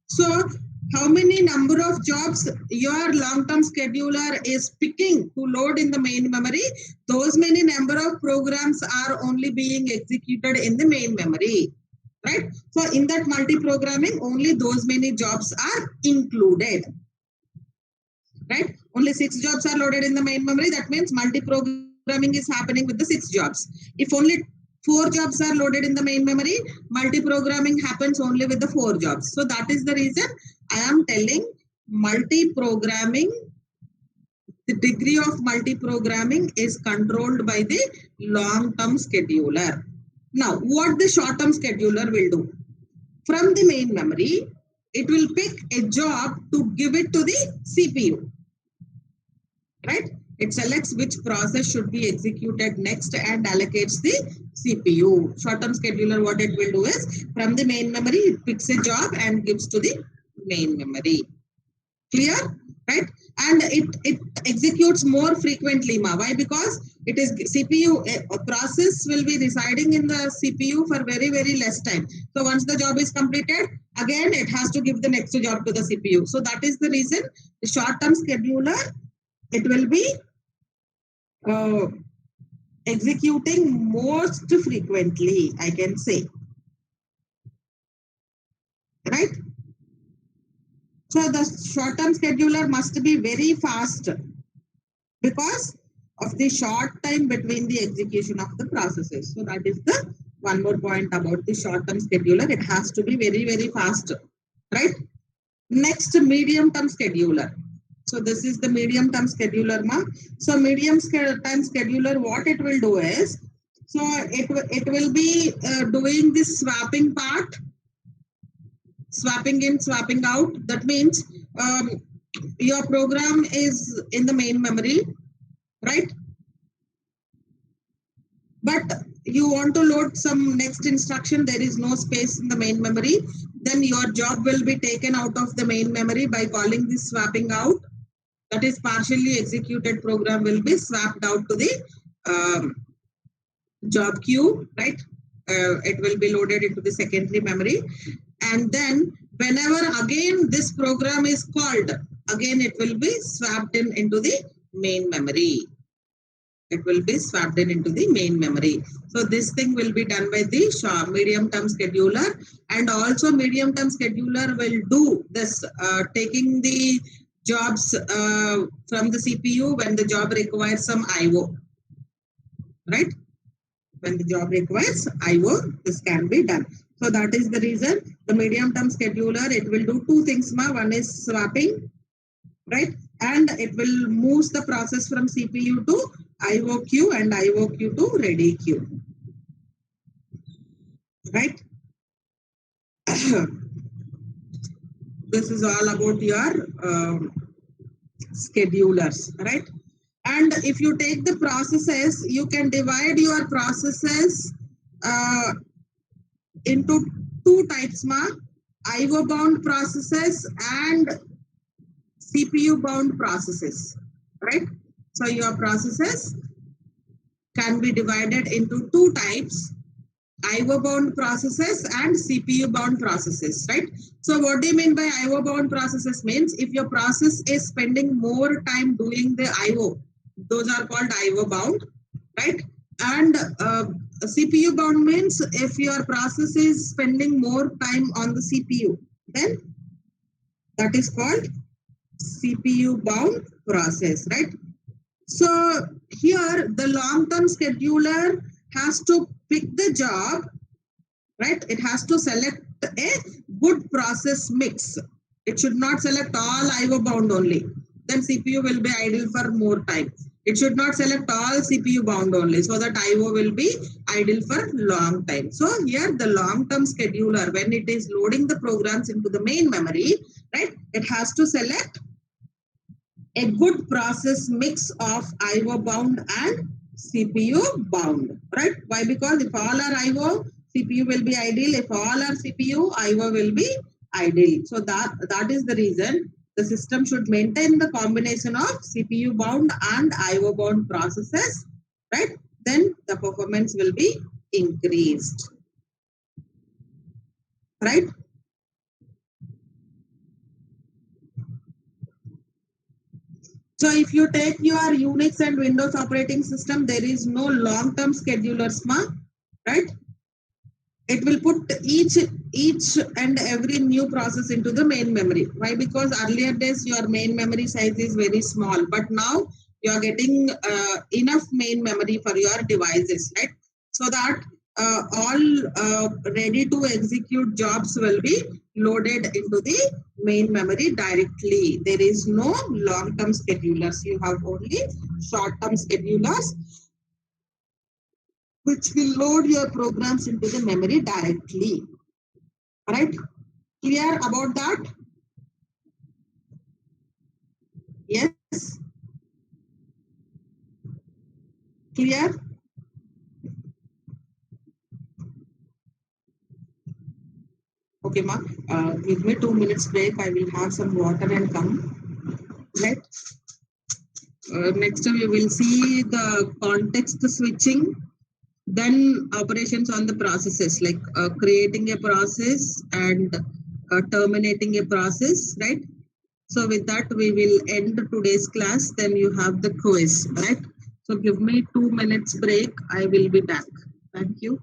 so how many number of jobs your long-term scheduler is picking to load in the main memory, those many number of programs are only being executed in the main memory, right? So in that multi-programming, only those many jobs are included, right? Only 6 jobs are loaded in the main memory. That means multi-programming is happening with the 6 jobs. If only 4 jobs are loaded in the main memory, multi-programming happens only with the 4 jobs. So that is the reason I am telling multi-programming, the degree of multi-programming is controlled by the long-term scheduler. Now, what the short-term scheduler will do? From the main memory, it will pick a job to give it to the CPU. Right? It selects which process should be executed next and allocates the CPU. Short-term scheduler, what it will do is from the main memory, it picks a job and gives to the main memory. Clear? Right? And it executes more frequently, ma. Why? Because it is CPU, a process will be residing in the CPU for very, very less time. So once the job is completed, again, it has to give the next job to the CPU. So that is the reason the short-term scheduler, it will be executing most frequently, I can say. Right? So the short-term scheduler must be very fast because of the short time between the execution of the processes. So that is the one more point about the short-term scheduler. It has to be very, very fast. Right? Next, medium-term scheduler. So this is the medium-term scheduler, ma. So medium-term scheduler, what it will do is, so it will be doing this swapping part, swapping in, swapping out. That means your program is in the main memory, right? But you want to load some next instruction, there is no space in the main memory, then your job will be taken out of the main memory by calling this swapping out. That is partially executed program will be swapped out to the job queue, right? It will be loaded into the secondary memory. And then whenever again this program is called, again it will be swapped in into the main memory. It will be swapped in into the main memory. So this thing will be done by the medium-term scheduler, and also medium-term scheduler will do this taking the jobs from the CPU when the job requires some IO, right? When the job requires IO, this can be done. So that is the reason the medium-term scheduler, it will do two things, ma. One is swapping, right? And it will move the process from CPU to IO queue and IO queue to ready queue, right? This is all about your schedulers, right? And if you take the processes, you can divide your processes into 2 types, ma. IO bound processes and CPU bound processes, right? So your processes can be divided into two types: IO bound processes and CPU bound processes, right? So what do you mean by IO bound processes? Means if your process is spending more time doing the IO, those are called IO bound, right? And CPU bound means if your process is spending more time on the CPU, then that is called CPU bound process, right? So here the long-term scheduler has to pick the job, right? It has to select a good process mix. It should not select all IO bound only. Then CPU will be idle for more time. It should not select all CPU bound only, so that IO will be idle for long time. So here the long-term scheduler, when it is loading the programs into the main memory, right, it has to select a good process mix of IO bound and CPU bound, right? Why? Because if all are IO, CPU will be idle. If all are CPU, IO will be idle. So that is the reason the system should maintain the combination of CPU bound and IO bound processes, right? Then the performance will be increased, right? So if you take your Unix and Windows operating system, there is no long-term schedulers, right? It will put each and every new process into the main memory. Why? Because earlier days your main memory size is very small, but now you are getting enough main memory for your devices, right? So that all ready to execute jobs will be loaded into the main memory directly. There is no long-term schedulers. You have only short-term schedulers which will load your programs into the memory directly. Right? Clear about that? Yes? Clear? Okay, ma. Give me 2 minutes break. I will have some water and come. Right? Next we will see the context switching, then operations on the processes, like creating a process and terminating a process, right? So with that, we will end today's class. Then you have the quiz, right? So give me 2 minutes break. I will be back. Thank you.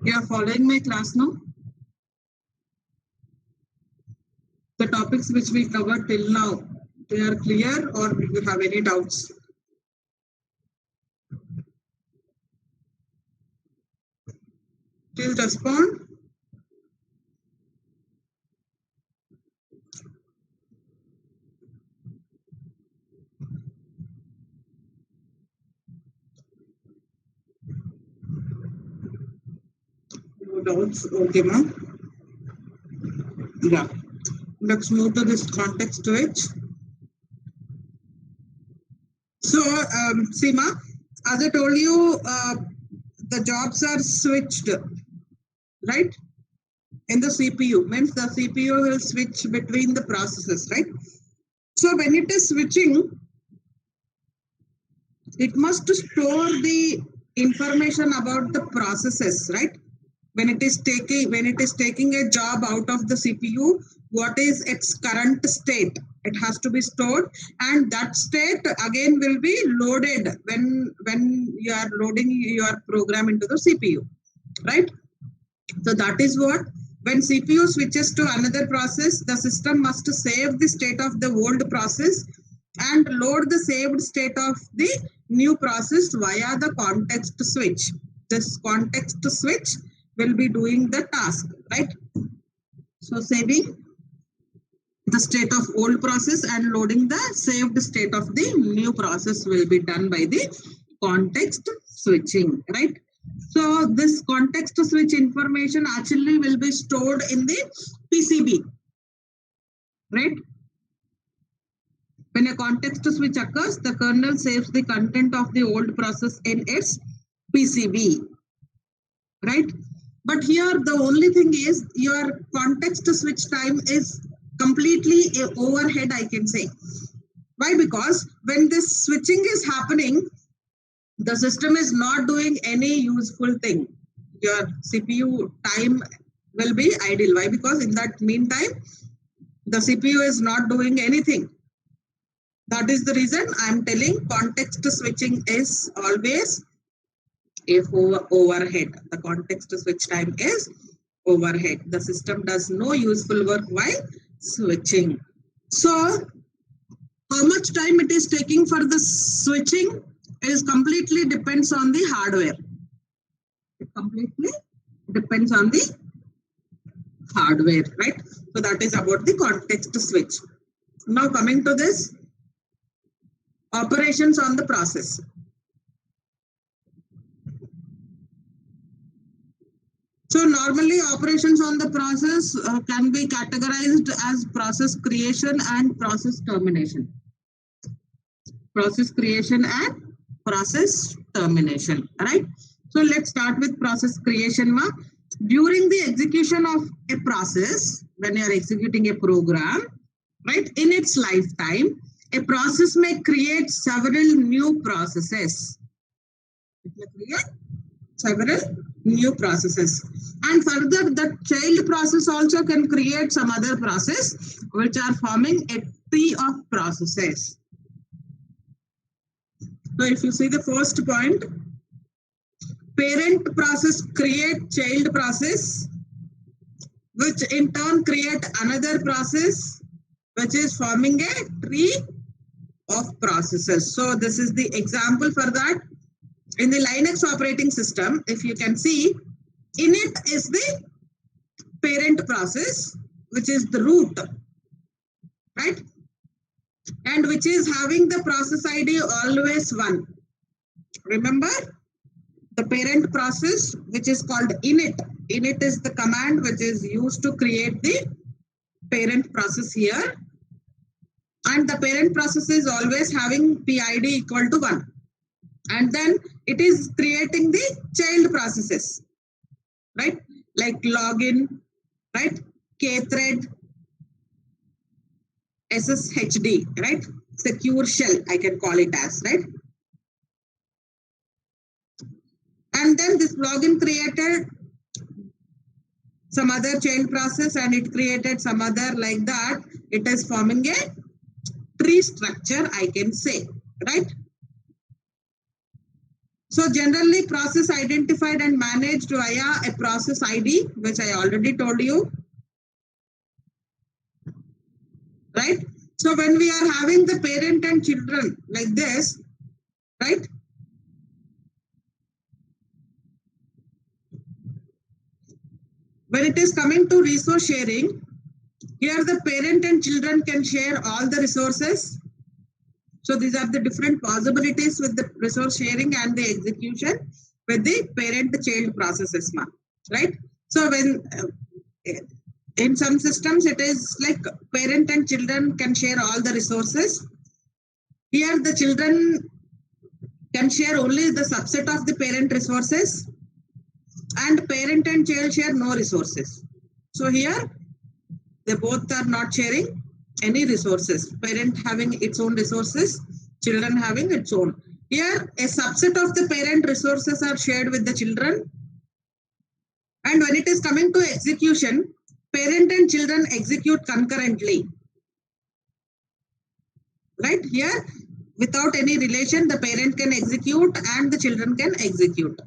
You are following my class now? The topics which we covered till now, they are clear, or do you have any doubts? Please respond. No doubts. Okay, ma'am. Yeah. Let's move to this context switch. So, Seema, as I told you, the jobs are switched, right? In the CPU, means the CPU will switch between the processes, right? So when it is switching, it must store the information about the processes, right? When it is taking a job out of the CPU, what is its current state? It has to be stored, and that state again will be loaded when you are loading your program into the CPU, right? So that is what, when CPU switches to another process, the system must save the state of the old process and load the saved state of the new process via the context switch. This context switch will be doing the task, right? So saving the state of old process and loading the saved state of the new process will be done by the context switching, right? So this context switch information actually will be stored in the PCB, right? When a context switch occurs, the kernel saves the content of the old process in its PCB, right? But here the only thing is your context switch time is completely a overhead, I can say. Why? Because when this switching is happening, the system is not doing any useful thing. Your CPU time will be idle. Why? Because in that meantime, the CPU is not doing anything. That is the reason I'm telling context switching is always a overhead. The context switch time is overhead. The system does no useful work while switching. So how much time it is taking for the switching is completely depends on the hardware. It completely depends on the hardware, right? So that is about the context switch. Now coming to this, operations on the process. So normally operations on the process can be categorized as process creation and process termination. Process creation and process termination, right? So let's start with process creation. During the execution of a process, when you are executing a program, right, in its lifetime, a process may create several new processes. It may create several new processes. And further, the child process also can create some other process which are forming a tree of processes. So if you see the first point, parent process create child process, which in turn create another process, which is forming a tree of processes. So this is the example for that. In the Linux operating system, if you can see, init is the parent process, which is the root, right? And which is having the process ID always 1. Remember, the parent process, which is called init. Init is the command which is used to create the parent process here. And the parent process is always having PID equal to 1. And then it is creating the child processes, right? Like login, right? Kthread, SSHD, right? Secure shell, I can call it as, right? And then this login created some other child process and it created some other, like that. It is forming a tree structure, I can say, right? So generally process identified and managed via a process ID, which I already told you, right? So when we are having the parent and children like this, right? When it is coming to resource sharing, here the parent and children can share all the resources. So these are the different possibilities with the resource sharing and the execution with the parent-child processes, right? So when in some systems it is like parent and children can share all the resources. Here the children can share only the subset of the parent resources, and parent and child share no resources. So here they both are not sharing any resources. Parent having its own resources, children having its own. Here a subset of the parent resources are shared with the children. And when it is coming to execution, parent and children execute concurrently. Right here, without any relation, the parent can execute and the children can execute.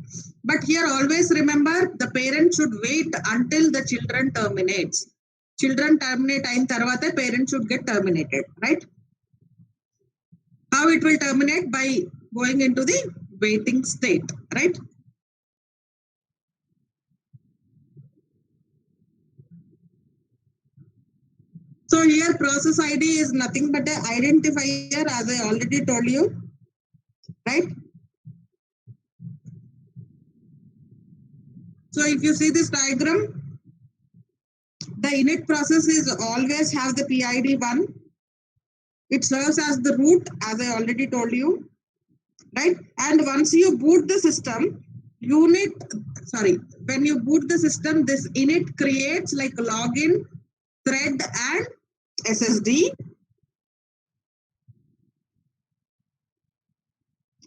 But here always remember, the parent should wait until the children terminates. Children terminate ayin tarvata, parent should get terminated, right? How it will terminate? By going into the waiting state, right? So here process ID is nothing but an identifier, as I already told you, right? So if you see this diagram, the init process is always have the PID 1. It serves as the root, as I already told you, right? And once you boot the system, when you boot the system, this init creates like login, thread, and SSD.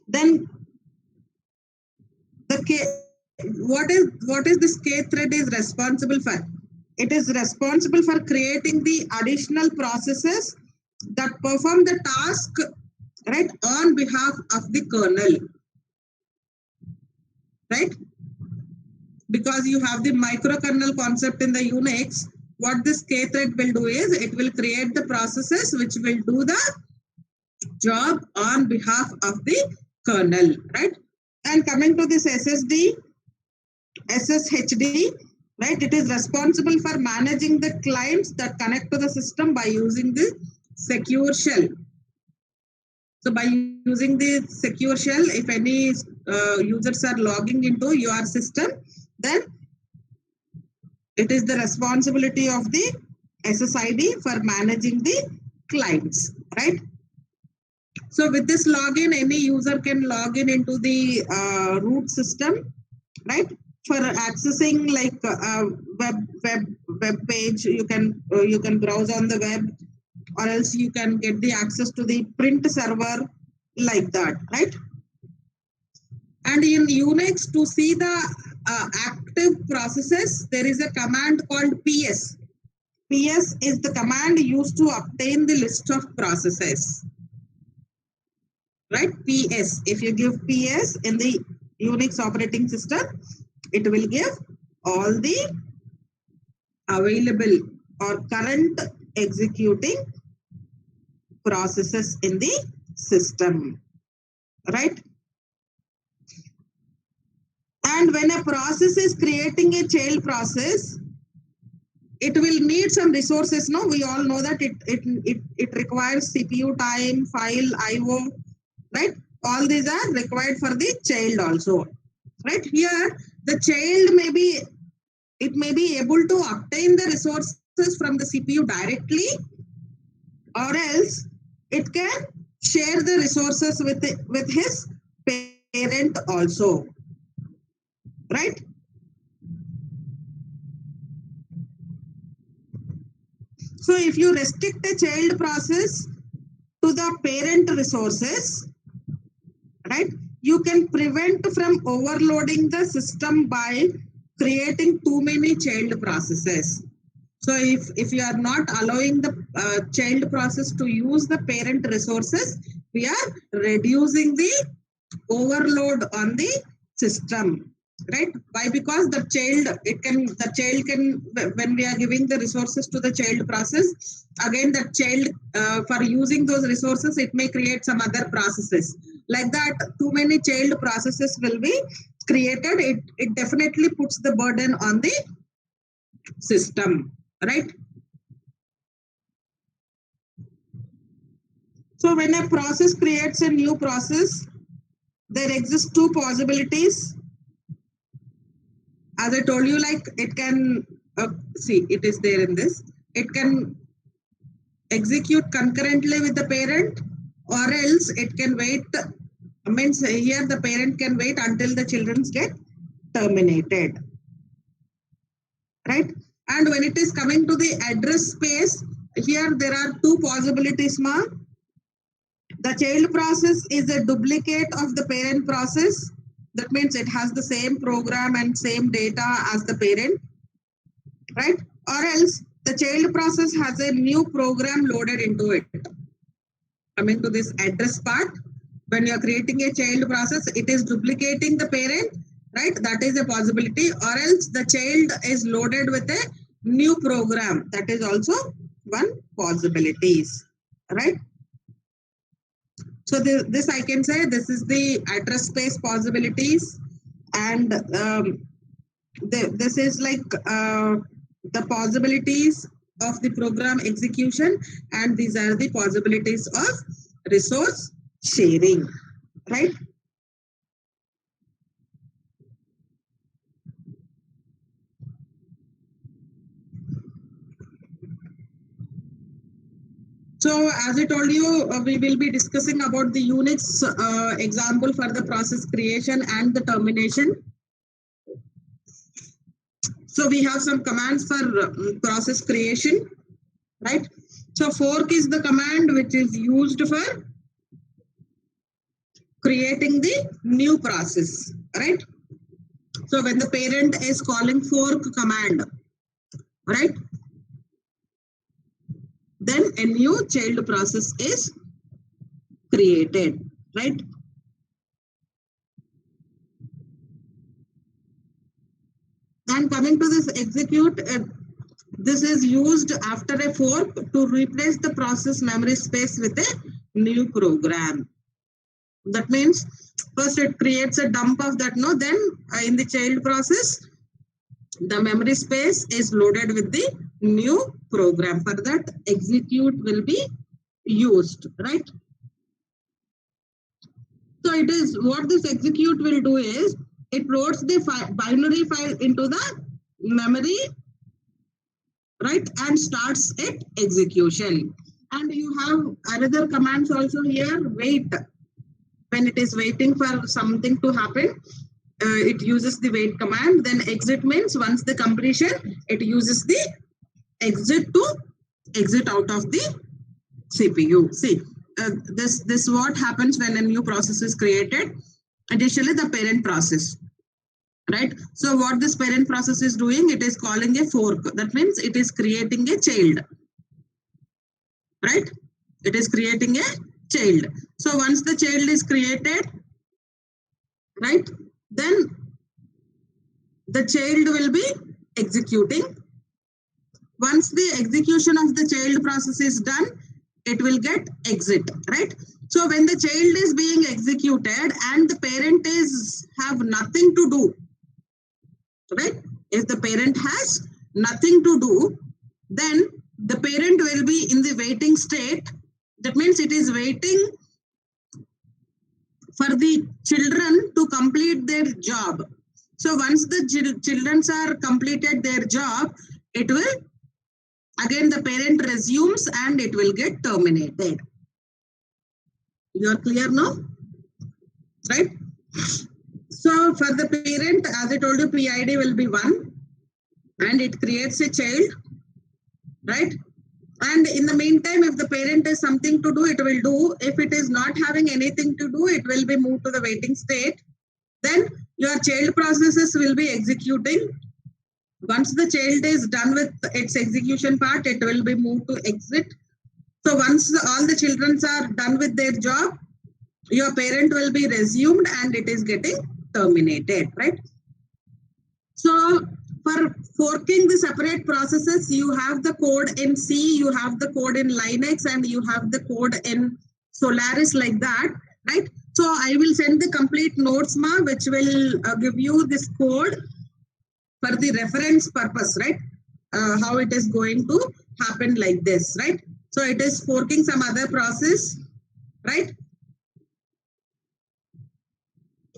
Then what is this K thread is responsible for? It is responsible for creating the additional processes that perform the task, right, on behalf of the kernel, right? Because you have the microkernel concept in the Unix, what this K thread will do is it will create the processes which will do the job on behalf of the kernel, right? And coming to this SSD, SSHD, right? It is responsible for managing the clients that connect to the system by using the secure shell. So by using the secure shell, if any users are logging into your system, then it is the responsibility of the SSID for managing the clients, right? So with this login, any user can log in into the root system, right? For accessing like a web page, you can browse on the web, or else you can get the access to the print server, like that, right? And in Unix, to see the active processes, there is a command called PS. PS is the command used to obtain the list of processes, right? PS. If you give PS in the Unix operating system, it will give all the available or current executing processes in the system, right? And when a process is creating a child process, it will need some resources. No, we all know that it requires CPU time, file, IO, right? All these are required for the child also, right? Here, the child may be able to obtain the resources from the CPU directly, or else it can share the resources with his parent also, right? So if you restrict a child process to the parent resources, right, you can prevent from overloading the system by creating too many child processes. So if you are not allowing the child process to use the parent resources, we are reducing the overload on the system, right? Why? Because the child can, when we are giving the resources to the child process, again the child, for using those resources, it may create some other processes. Like that, too many child processes will be created. It definitely puts the burden on the system, right? So when a process creates a new process, there exist two possibilities. As I told you, like it can, see, it is there in this. It can execute concurrently with the parent, or else it can wait. Means here the parent can wait until the children get terminated, right? And when it is coming to the address space, here there are two possibilities, ma. The child process is a duplicate of the parent process. That means it has the same program and same data as the parent, right? Or else the child process has a new program loaded into it. Coming to this address part, when you are creating a child process, it is duplicating the parent, right? That is a possibility. Or else the child is loaded with a new program. That is also one possibilities, right? So this I can say this is the address space possibilities, and this is like the possibilities of the program execution, and these are the possibilities of resource sharing, right? So as I told you, we will be discussing about the Unix example for the process creation and the termination. So we have some commands for process creation, right? So fork is the command which is used for creating the new process, right? So when the parent is calling fork command, right, then a new child process is created, right? And coming to this execute, this is used after a fork to replace the process memory space with a new program. That means first it creates a dump of that, no, then in the child process, the memory space is loaded with the new program. For that, execute will be used, right? So it is what this execute will do is it loads the binary file into the memory, right, and starts it execution. And you have another commands also here, wait. When it is waiting for something to happen, it uses the wait command. Then exit means once the completion, it uses the exit to exit out of the CPU. See, this what happens when a new process is created. Additionally, the parent process, right? So what this parent process is doing, it is calling a fork. That means it is creating a child, right? It is creating a child. So once the child is created, right, then the child will be executing. Once the execution of the child process is done, it will get exit, right? So when the child is being executed and the parent is have nothing to do, right? If the parent has nothing to do, then the parent will be in the waiting state. That means it is waiting for the children to complete their job. So once the children are completed their job, it will again the parent resumes and it will get terminated. You are clear now, right? So for the parent, as I told you, PID will be 1 and it creates a child, right? And in the meantime, if the parent is something to do, it will do. If it is not having anything to do, it will be moved to the waiting state. Then your child processes will be executing. Once the child is done with its execution part, it will be moved to exit. So once all the children are done with their job, your parent will be resumed and it is getting terminated, right? So for forking the separate processes, you have the code in C, you have the code in Linux, and you have the code in Solaris, like that, right? So I will send the complete notes, ma, which will give you this code for the reference purpose, right? How it is going to happen like this, right? So it is forking some other process, right?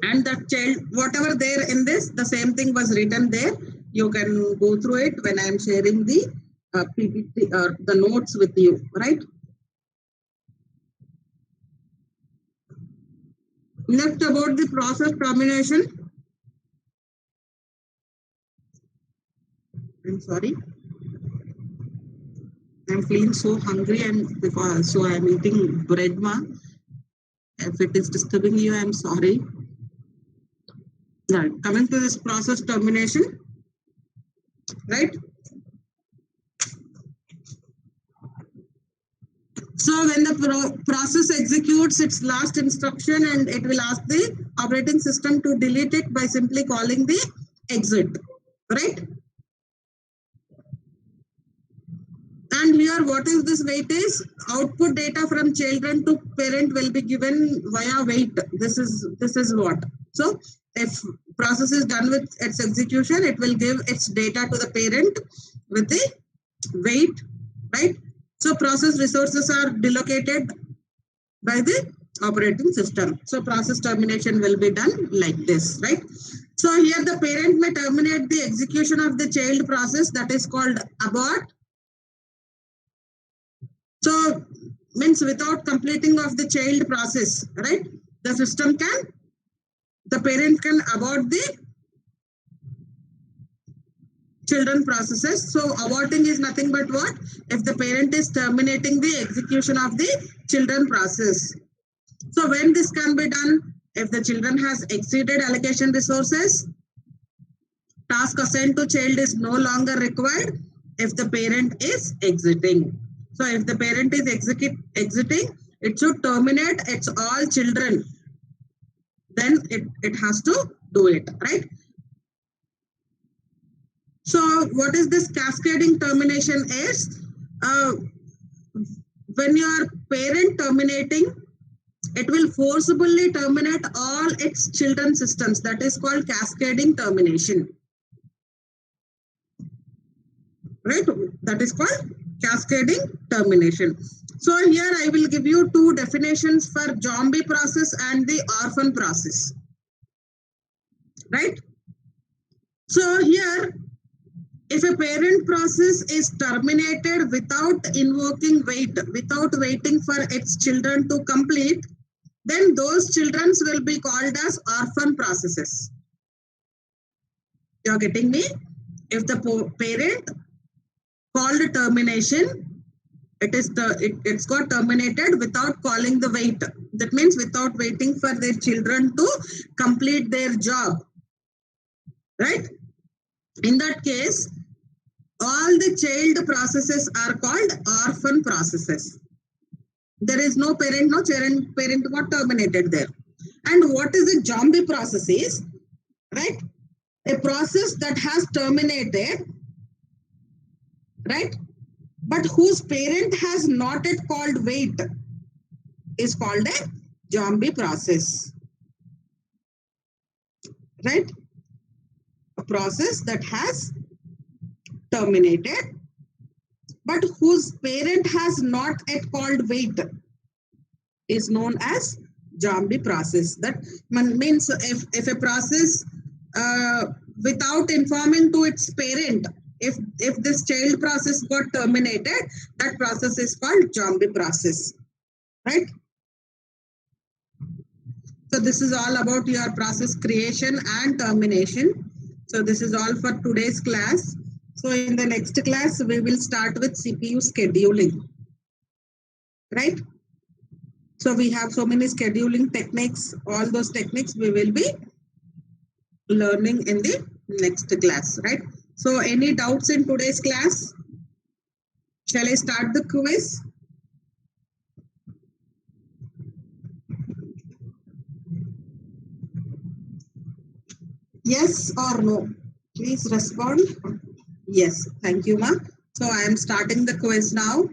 And the child, whatever there in this, the same thing was written there. You can go through it when I am sharing the PPT or the notes with you, right? Next, about the process termination. I'm sorry. I'm feeling so hungry and because so I'm eating bread, ma. If it is disturbing you, I'm sorry. Right. Coming to this process termination, right? So when the process executes its last instruction, and it will ask the operating system to delete it by simply calling the exit, right? And here, what is this wait is? Output data from children to parent will be given via wait. This is what. So if process is done with its execution, it will give its data to the parent with the wait, right? So process resources are delocated by the operating system. So process termination will be done like this, right? So here the parent may terminate the execution of the child process, that is called abort. So means without completing of the child process, right? The system can, the parent can abort the children processes. So aborting is nothing but what? If the parent is terminating the execution of the children process. So when this can be done? If the children has exceeded allocation resources, task assigned to child is no longer required, if the parent is exiting. So if the parent is exiting, it should terminate its all children. Then it has to do it, right? So what is this cascading termination is? When your parent terminating, it will forcibly terminate all its children systems. That is called cascading termination. Right? That is called cascading termination. So here I will give you two definitions for zombie process and the orphan process. Right? So here, if a parent process is terminated without invoking wait, without waiting for its children to complete, then those children will be called as orphan processes. You're getting me? If the parent called termination, it's got terminated without calling the wait. That means without waiting for their children to complete their job. Right? In that case, all the child processes are called orphan processes. There is no parent, parent got terminated there. And what is a zombie process is, right? A process that has terminated, right? But whose parent has not yet called wait is called a zombie process, right? A process that has terminated, but whose parent has not yet called wait is known as zombie process. That means if a process without informing to its parent, if this child process got terminated, that process is called zombie process, right? So this is all about your process creation and termination. So this is all for today's class. So in the next class, we will start with CPU scheduling, right? So we have so many scheduling techniques, all those techniques we will be learning in the next class, right? So any doubts in today's class? Shall I start the quiz? Yes or no? Please respond. Yes, thank you, ma'am. So I am starting the quiz now.